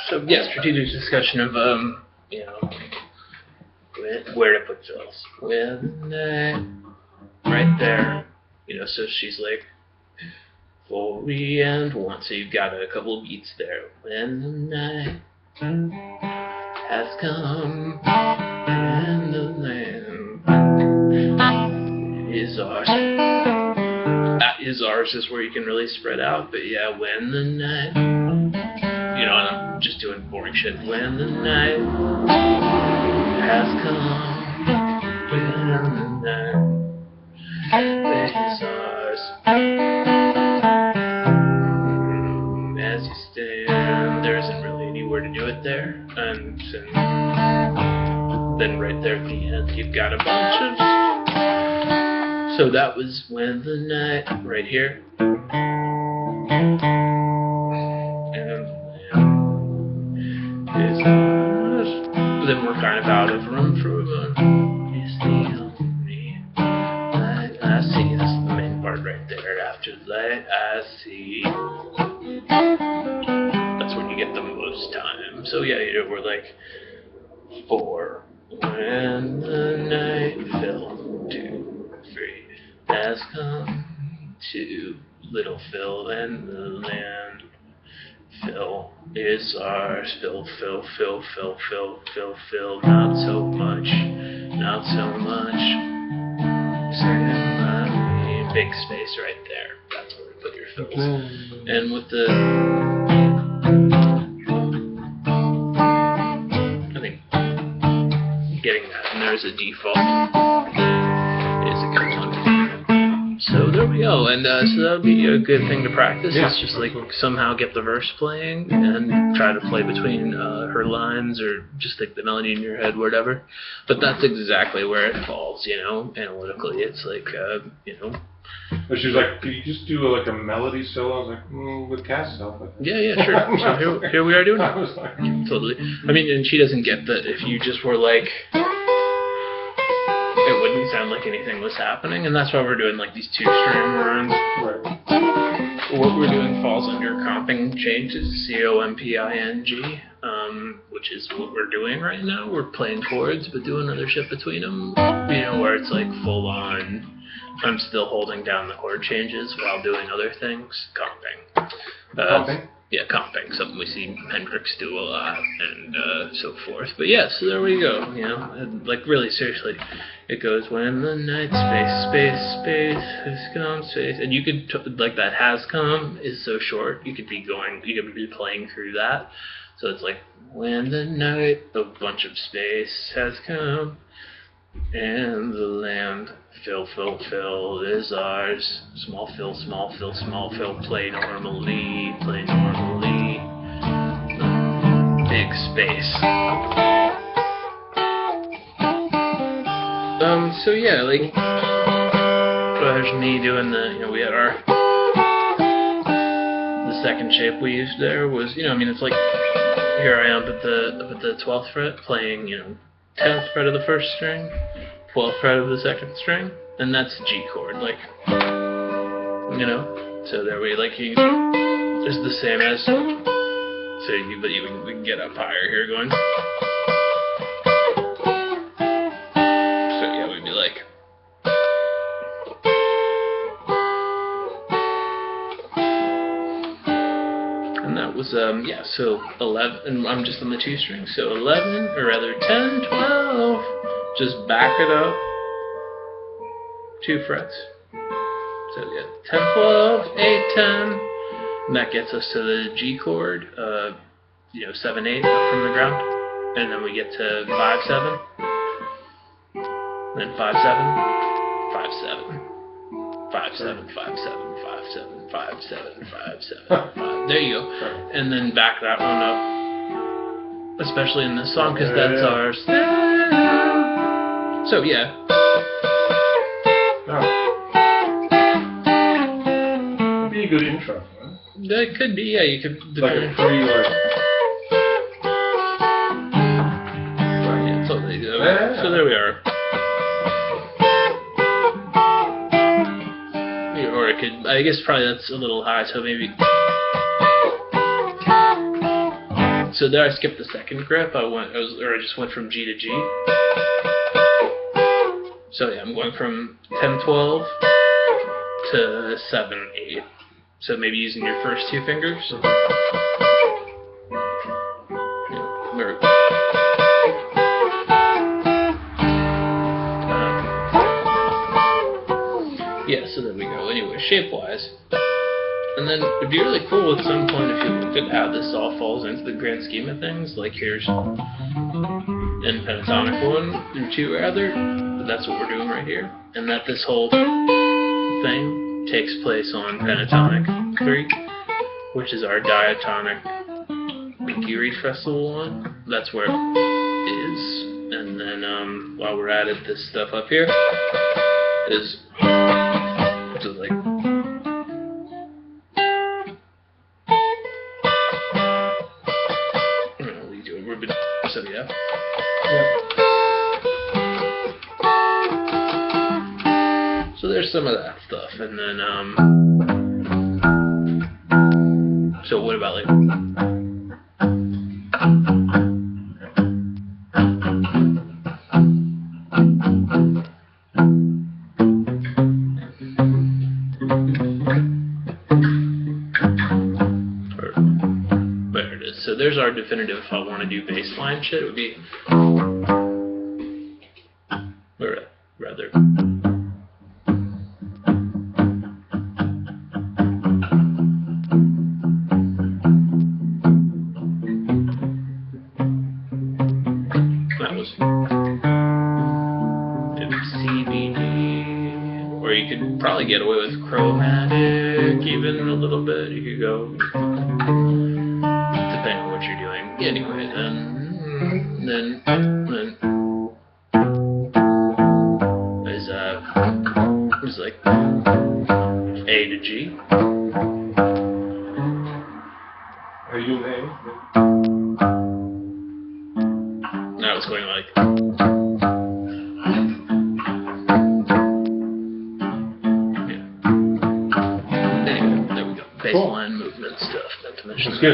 So yeah, strategic discussion of you know, where to put fills. Right there. You know, so she's like 40 and 1, so you've got a couple of beats there. When the night has come and the land is ours. Is ours is where you can really spread out, but yeah, when the night, you know, and I'm just doing boring shit. When the night has come, when the night is ours. As you stand, there isn't really anywhere to do it there, and then right there at the end, you've got a bunch of. So that was when the night, right here. And is ours. Then we're kind of out of room for one. Is the only light I see. That's the main part right there. After the light I see. That's when you get the most time. So yeah, you know, we're like 4. When the night fell, 2, 3 has come to little Phil and the land. Phil is ours. Phil, Phil, Phil, Phil, Phil, Phil, Phil. Not so much, not so much. Big space right there. That's where we put your fills. And with the, I think getting that in there as a default is a good one. So there we go, and so that would be a good thing to practice. Yeah. It's just like somehow get the verse playing and try to play between her lines or just like the melody in your head, whatever. But that's exactly where it falls, you know, analytically. It's like, you know. But she was like, could you just do like a melody solo? I was like, with Cass help. Yeah, sure. So here we are doing I was like, totally. I mean, and she doesn't get that if you just were like, it wouldn't sound like anything was happening, and that's why we're doing like these 2-string runs. right. What we're doing falls under comping changes, C-O-M-P-I-N-G, which is what we're doing right now. We're playing chords, but doing other shit between them, you know, where it's like full on, I'm still holding down the chord changes while doing other things, comping. Comping? Yeah, comping, something we see Hendrix do a lot, and so forth. But yeah, so there we go, you know, and like really seriously, it goes, when the night space has come, space, and you could, like that has come is so short, you could be playing through that, so it's like, when the night, a bunch of space has come, and the land, Phil is ours. Small Phil, play normally. Big space. So yeah, like, there's me doing the, you know, we had our, the second shape we used there was, you know, I mean, it's like, here I am up at the 12th fret playing, you know, 10th fret of the first string, 12th fret of the second string, and that's G chord, like, you know, so there we, like, you, just the same as, so you, but we can get up higher here going, so yeah, we'd be like, and that was, yeah, so 11, and I'm just on the 2 string, so 11, or rather 10, 12, just back it up 2 frets. So yeah, 10, 12, 8, 10, and that gets us to the G chord, you know, 7, 8 up from the ground, and then we get to 5, 7, then 5, 7, 5, 7, 5, 7, 5, 7, 5, 7, 5, 7, 5, 7, 5. There you go, and then back that one up, especially in this song, because that's our so yeah. That'd be a good intro, right? That could be, yeah, you could... Like a free, like... Yeah, totally. Yeah. So there we are. Or it could, I guess probably that's a little high, so maybe... So there I skipped the second grip. I just went from G to G. So yeah, I'm going from 10-12 to 7-8. So maybe using your first two fingers. Very good. Yeah, so there we go. Anyway, shape-wise. And then it'd be really cool at some point if you looked at how this all falls into the grand scheme of things. Like here's in pentatonic 1 and 2 rather, but that's what we're doing right here. And that this whole thing takes place on pentatonic 3, which is our diatonic Pinky Reed Festival 1. That's where it is. And then while we're at it, this stuff up here is just like. So yeah. So there's some of that stuff, and then so what about like there it is. So there's our definitive. If I want to do bass line shit, it would be, or rather, that was C, B, D, or you could probably get away with chromatic even a little bit. You could go, depending on what you're doing. Anyway, then is like A to G. Are you an A? Now it's going like. Yeah. Anyway, there we go. Baseline movement stuff. Not to mention. That's good.